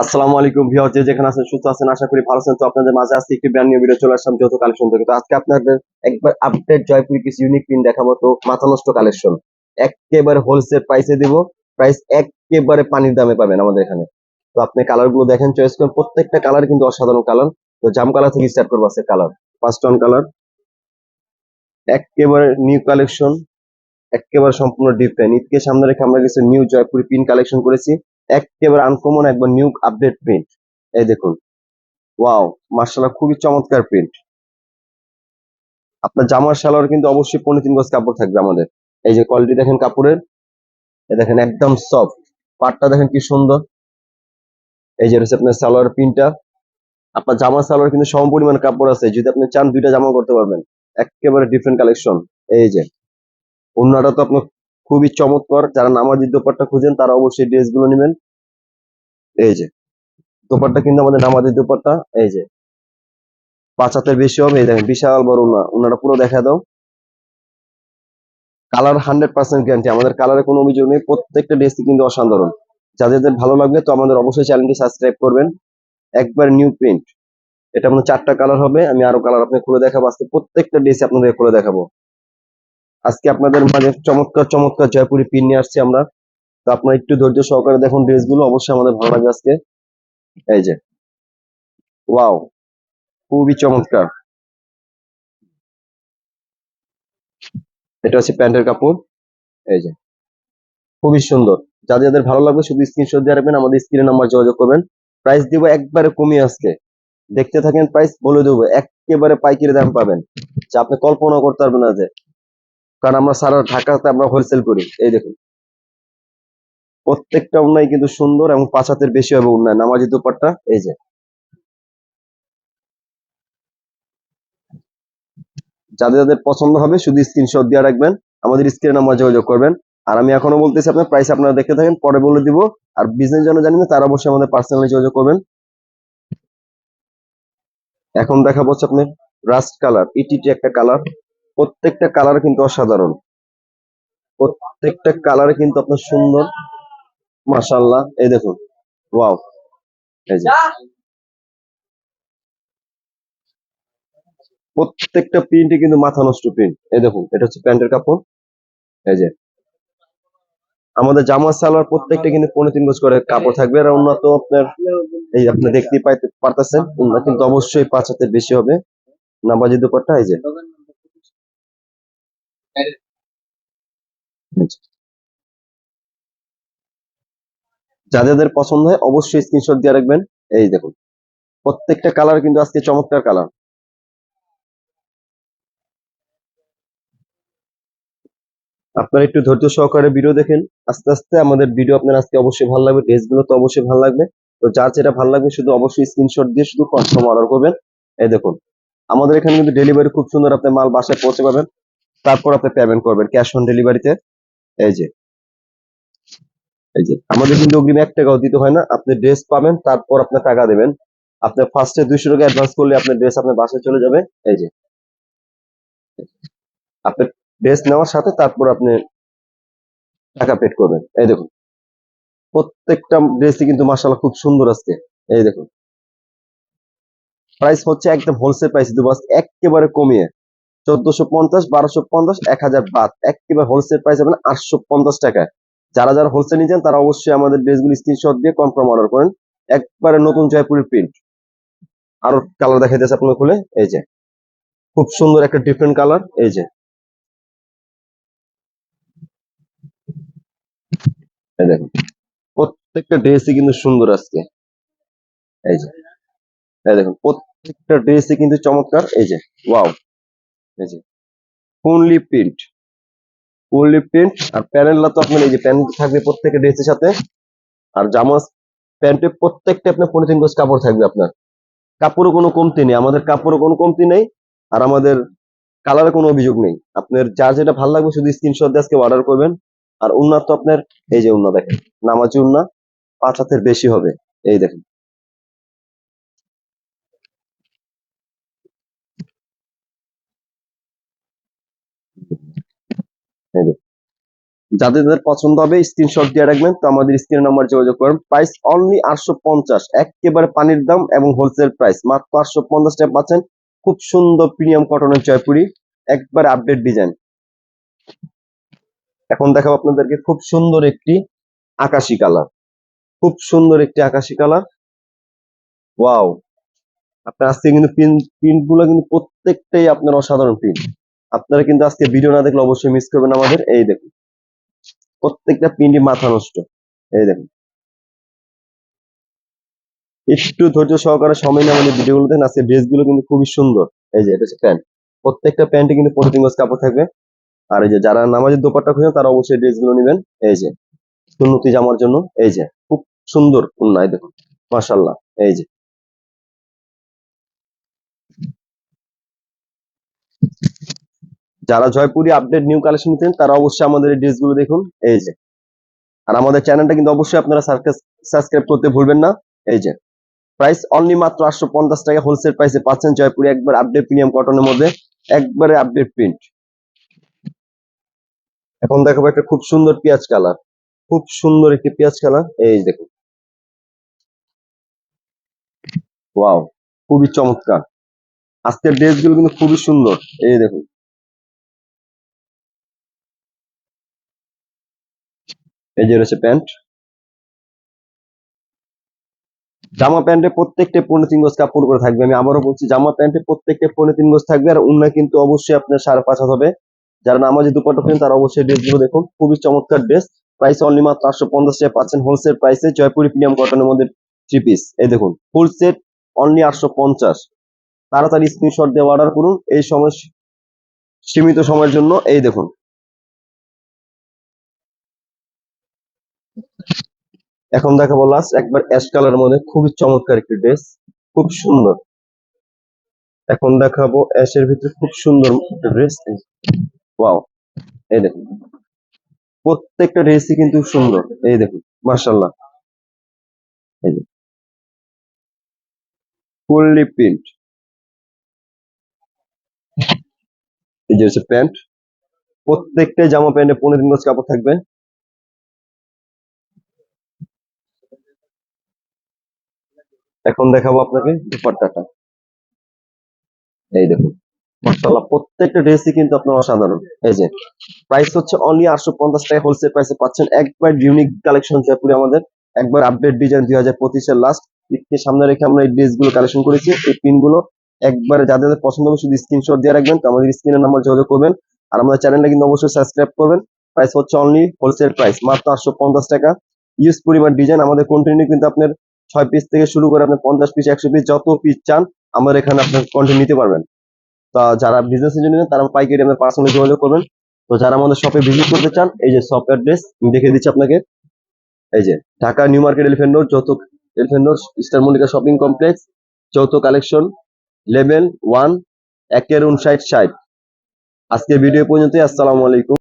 আসসালামু আলাইকুম ভিউয়ার, যে যেখানে আছেন সুস্থ আছেন আশা করি ভালো আছেন। তো আপনাদের মাঝে আজকে একটি ব্র্যান্ড নিউ ভিডিও চলে আসলাম যৌথ কালেকশন থেকে। তো আজকে আপনাদের একবার আপডেট জয়পুরি কিছু ইউনিক প্রিন্ট দেখাবো। তো মাথা নষ্ট কালেকশন একেবারে হোলসেল প্রাইসে দিব। প্রাইস একেবারে পানির দামে পাবেন আমাদের এখানে। তো আপনি কালার গুলো দেখেন, চয়েস করেন, প্রত্যেকটা কালার কিন্তু অসাধারণ কালার। তো জাম কালার থেকে স্টার্ট করবো আজকে। কালার ফার্স্ট অন কালার একেবারে নিউ কালেকশন, একেবারে সম্পূর্ণ ডিফারেন্ট। ঈদকে সামনে রেখে আমরা কিছু নিউ জয়পুরি প্রিন্ট কালেকশন করেছি। একেবারে আনকমন, একবার নিউ আপডেট প্রিন্ট। এই দেখুন, ওয়াও, মার্শাল্লাহ, খুবই চমৎকার প্রিন্ট। আপনার জামার সালোয়ার কিন্তু অবশ্যই 15 গজ কাপড় থাকবে আমাদের। এই যে কোয়ালিটি দেখেন কাপড়ের, এই দেখেন একদম সফট। পাটটা দেখেন কি সুন্দর। এই যে হচ্ছে আপনার সালোয়ার প্রিন্টটা। আপনার জামার সালোয়ার কিন্তু সম পরিমাণ কাপড় আছে, যদি আপনি চান দুইটা জামা করতে পারবেন। একেবারে ডিফারেন্ট কালেকশন। এই যে ওড়নাটা তো আপনার খুবই চমৎকার। যারা নামাজি দোপাট্টা খুঁজেন তারা অবশ্যই ড্রেস গুলো নেবেন। এই যে দোপাট্টা কিন্তু আমাদের নামাজি দোপাট্টা। এই যে 5 হাতের বেশি হবে। এই দেখেন বিশাল বড় ওড়না, ওড়নাটা পুরো দেখা দাও। কালার 100% গ্যারান্টি, আমাদের কালারে কোনো অভিযোগ নেই। প্রত্যেকটা ড্রেস কিন্তু অসাধারণ। যাদের যাদের ভালো লাগবে তো আমাদের অবশ্যই চ্যানেলটি সাবস্ক্রাইব করবেন। একবার নিউ প্রিন্ট। এটা আপনার 4টা কালার হবে, আমি আরো কালার আপনাকে খুলে দেখাবো। আজকে প্রত্যেকটা ড্রেস আপনাদের খুলে দেখাবো। আজকে আপনাদের মাঝে চমৎকার চমৎকার জয়পুরি পিন নিয়ে আসছি আমরা। তো আপনারা একটু ধৈর্য সহকারে দেখুন ড্রেসগুলো, অবশ্যই আমাদের ভালো লাগবে আজকে। এই যে ওয়াও, খুবই চমৎকার। এটা হচ্ছে প্যান্টের কাপড়। এই যে খুবই সুন্দর। যাদের যাদের ভালো লাগবে শুধু স্ক্রিনশট দিয়ে রাখবেন, আমাদের স্ক্রিনে নাম্বার যোগাযোগ করবেন। প্রাইস দিব একবারে কমিয়ে আজকে। দেখতে থাকেন, প্রাইস বলে দেবো, একেবারে পাইকারি দাম পাবেন, যা আপনি কল্পনা করতে পারবেন না। যে কারণ আমরা সারা ঢাকাতে আমরা হোলসেল করি। এই দেখুন, প্রত্যেকটা উন্নয় কিন্তু সুন্দর এবং 5 হাতের বেশি হবে উন্নয় নামাজি দুপাট্টা। এই যে যাদের যাদের পছন্দ হবে শুধু স্ক্রিনশট দিয়ে রাখবেন, আমাদের স্ক্রিনে নাম্বার যোগাযোগ করবেন। আর আমি এখনো বলতেছি, আপনার প্রাইস আপনারা দেখতে থাকেন, পরে বলে দিব। আর বিজনেস জন্য জানেন তারা অবশ্যই আমাদের পার্সোনালি যোগাযোগ করবেন। এখন দেখা হচ্ছে আপনার রাস্ট কালার, ইটিটি একটা কালার। প্রত্যেকটা কালার কিন্তু অসাধারণ। প্রত্যেকটা কালারে কিন্তু আপনার সুন্দর, মাশাআল্লাহ। এই দেখুন, ওয়াও। এই যে প্রত্যেকটা প্রিন্টে কিন্তু মাথা নষ্ট প্রিন্ট। এই দেখুন, এটা হচ্ছে প্যান্টের কাপড়। এই যে আমাদের জামা সালোয়ার প্রত্যেকটা কিন্তু 15 গজ করে কাপড় থাকবে। আর উন্নত আপনার, এই আপনি দেখতেই পাইতে পারতেছেন, উন্নত কিন্তু অবশ্যই 5 হাতের বেশি হবে নামাজি দুপাট্টা। এই যে যাদের পছন্দ হয় অবশ্যই স্ক্রিনশট দিয়ে রাখবেন। এই দেখুন, প্রত্যেকটা কালার কিন্তু আজকে চমৎকার কালার। আপনারা একটু ধৈর্য সহকারে ভিডিও দেখেন, আস্তে আস্তে আমাদের ভিডিও আপনার আজকে অবশ্যই ভালো লাগবে। ড্রেসগুলো তো অবশ্যই ভালো লাগবে। তো যার যেটা ভালো লাগবে শুধু অবশ্যই স্ক্রিনশট দিয়ে শুধু কনফার্ম অর্ডার করবেন। এই দেখুন, আমাদের এখানে কিন্তু ডেলিভারি খুব সুন্দর, আপনি মাল বাসায় পৌঁছে পাবেন, তারপর আপনি পেমেন্ট করবেন ক্যাশ অন ডেলিভারিতে। এই যে আমাদের কিন্তু অগ্রিম 1 টাকাও দিতে হয় না। আপনি ড্রেস পাবেন, তারপর আপনার টাকা দেবেন। আপনি ফার্স্টে 200 টাকা অ্যাডভান্স করলে আপনার ড্রেস আপনার বাসায় চলে যাবে। এই যে আপনি ড্রেস নেওয়ার সাথে তারপর আপনি টাকা পেড করবেন। এই দেখুন, প্রত্যেকটা ড্রেসই কিন্তু মাশাআল্লাহ খুব সুন্দর আজকে। এই দেখুন, প্রাইস হচ্ছে একদম হোলসেল প্রাইস দেবো আজকে একেবারে কমিয়ে। 1450, 1250, 1000 বাদ, একেবারে হোলসেল প্রাইস হবে 850 টাকায়। যারা যারা হোলসেল নিচ্ছেন তারা অবশ্যই আমাদের ড্রেসগুলো স্ক্রিনশট দিয়ে কনফার্ম অর্ডার করেন। একবারে নতুন জয়পুরের প্রিন্ট। আরো কালার দেখা যাচ্ছে আপনার খুলে। এই যে খুব সুন্দর একটা ডিফারেন্ট কালার। এই যে এই দেখুন, প্রত্যেকটা ড্রেসই কিন্তু সুন্দর আজকে। এই যে এই দেখুন, প্রত্যেকটা ড্রেসই কিন্তু চমৎকার। এই যে ওয়াও। এই যে ফুললি প্রিন্ট, ফুললি প্রিন্ট। আর প্যানেলটা তো আপনার, এই যে প্যানেল থাকবে প্রত্যেকটা ড্রেসের সাথে। আর জামা প্যান্টে প্রত্যেকটা আপনার 15 গজ কাপড় থাকবে আপনার। কাপড়ও কোনো কমতি নেই, আমাদের কাপড়ও কোনো কমতি নেই। আর আমাদের কালারে কোনো অভিযোগ নেই। আপনার যার যেটা ভালো লাগবে শুধু স্ক্রিনশট দিয়ে আজকে অর্ডার করবেন। আর উন্নত তো আপনার, এই যে উন্নত দেখেন, নামাজি উন্না, 5 হাতের বেশি হবে। এই দেখেন, এই দেখুন, যাদের যাদের পছন্দ হবে স্ক্রিনশট দিয়ে রাখবেন, তো আমাদের স্ক্রিনের নাম্বার যোগাযোগ করুন। প্রাইস অনলি 850, একেবারে পানির দাম এবং হোলসেল প্রাইস মাত্র 850 টাকা পাচ্ছেন। খুব সুন্দর প্রিমিয়াম কটনের জয়পুরি, একবার আপডেট ডিজাইন। এখন দেখাবো আপনাদেরকে খুব সুন্দর একটি আকাশি কালার, খুব সুন্দর একটি আকাশি কালার। ওয়াও, আপনার আজকে কিন্তু প্রিন্ট গুলো কিন্তু প্রত্যেকটাই আপনার অসাধারণ প্রিন্ট। আপনারা কিন্তু আজকে ভিডিও না দেখলে অবশ্যই মিস করবেন আমাদের। এই দেখুন প্রত্যেকটা প্রিন্টই মাথা নষ্ট। এই দেখুন, একটু ধৈর্য সহকারে সময় নিয়ে আমাদের ভিডিওগুলো দেখেন। আজকে ড্রেসগুলো কিন্তু খুবই সুন্দর। এই যে এটা হচ্ছে প্যান্ট, প্রত্যেকটা প্যান্টে কিন্তু 3 গজ কাপড় থাকবে। আর এই যে যারা নামাজের দোপাট্টা খুঁজেন তারা অবশ্যই ড্রেসগুলো নেবেন। এই যে সুন্নতি জামার জন্য এই যে খুব সুন্দর ওন্না, এই দেখুন মাশাআল্লাহ। এই যে যারা জয়পুরি আপডেট নিউ কালেকশন নিতেন তারা অবশ্যই আমাদের এই ড্রেসগুলো দেখুন। এই যে আর আমাদের চ্যানেলটা কিন্তু অবশ্যই আপনারা সাবস্ক্রাইব করতে ভুলবেন না। এই যে প্রাইস অনলি মাত্র 850 টাকা হোলসেল প্রাইসে পাচ্ছেন জয়পুরি একবার আপডেট প্রিমিয়াম কটনের মধ্যে, একবারে আপডেট প্রিন্ট। এখন দেখাবো একটা খুব সুন্দর পেঁয়াজ কালার, খুব সুন্দর একটি পেঁয়াজ কালার। এই দেখুন ওয়াও, খুবই চমৎকার। আজকের ড্রেস গুলো কিন্তু খুবই সুন্দর। এই দেখুন এই যে রয়েছে প্যান্ট, জামা প্যান্টে প্রত্যেকটা 15 গজ কাপড় করে থাকবে। আমি আবারও বলছি জামা প্যান্টে প্রত্যেকটা 15 গজ থাকবে। আর উন্না কিন্তু অবশ্যই আপনার 5.5 হবে। যারা নামাজি দুপাট্টা পরেন তারা অবশ্যই ড্রেস গুলো দেখুন, খুবই চমৎকার ড্রেস। প্রাইস অনলি মাত্র 850 টাকা পাচ্ছেন হোলসেল প্রাইসে জয়পুরি প্রিমিয়াম কটনের মধ্যে 3 পিস। এই দেখুন ফুল সেট অনলি 850। তাড়াতাড়ি স্ক্রিনশট দিয়ে অর্ডার করুন এই সময়, সীমিত সময়ের জন্য। এই দেখুন এখন দেখাবো লাস্ট একবার অ্যাশ কালারের মধ্যে খুবই চমৎকার একটি ড্রেস, খুব সুন্দর। এখন দেখাবো অ্যাশের ভিতরে খুব সুন্দর একটা ড্রেস। ওয়াও, এই দেখুন প্রত্যেকটা ড্রেসই কিন্তু সুন্দর। এই দেখুন মাশাআল্লাহ। এই যে ফুললি প্রিন্ট। এই যে হচ্ছে প্যান্ট, প্রত্যেকটা জামা প্যান্টে 15 গজ কাপড় থাকবে। এখন দেখাবো আপনাকে দুপাট্টাটা। এই দেখুন মাশাআল্লাহ, প্রত্যেকটা ড্রেসই কিন্তু আপনার অসাধারণ। এই যে প্রাইস হচ্ছে অনলি 850 টাকা হোলসেল প্রাইসে পাচ্ছেন একবার ইউনিক কালেকশন জয়পুরে আমাদের, একবার আপডেট ডিজাইন 2025 এর লাস্ট ঈদকে সামনে রেখে আমরা এই ড্রেসগুলো কালেকশন করেছি। এই পিনগুলো একবার যাদের যাদের পছন্দ হবে শুধু স্ক্রিনশট দিয়ে রাখবেন, তো আমাদের স্ক্রিনের নাম্বার যোগাযোগ করবেন। আর আমাদের চ্যানেলটা কিন্তু অবশ্যই সাবস্ক্রাইব করবেন। প্রাইস হচ্ছে অনলি হোলসেল প্রাইস মাত্র 850 টাকা। ইউজ পরিমাণ ডিজাইন আমাদের কন্টিনিউ কিন্তু আপনার 6 পিস থেকে শুরু করে আপনার 50 পিস 100 পিস যত পিস চান আমাদের এখানে আপনার কন্টিনিউ নিতে পারবেন। তা যারা বিজনেস এর জন্য নেন তারা পাইকারি আমাদের পার্সোনালি যোগাযোগ করবেন। তো যারা আমাদের শপে ভিজিট করতে চান এই যে শপ অ্যাড্রেস আমি দেখে দিচ্ছি আপনাকে। এই যে Dhaka New Market Elephant Road, যৌথ Elephant Road Star Mallika shopping complex, যৌথ কালেকশন, লেভেল 1, 1 এর 59 60। আজকের ভিডিও পর্যন্তই। আসসালামু আলাইকুম।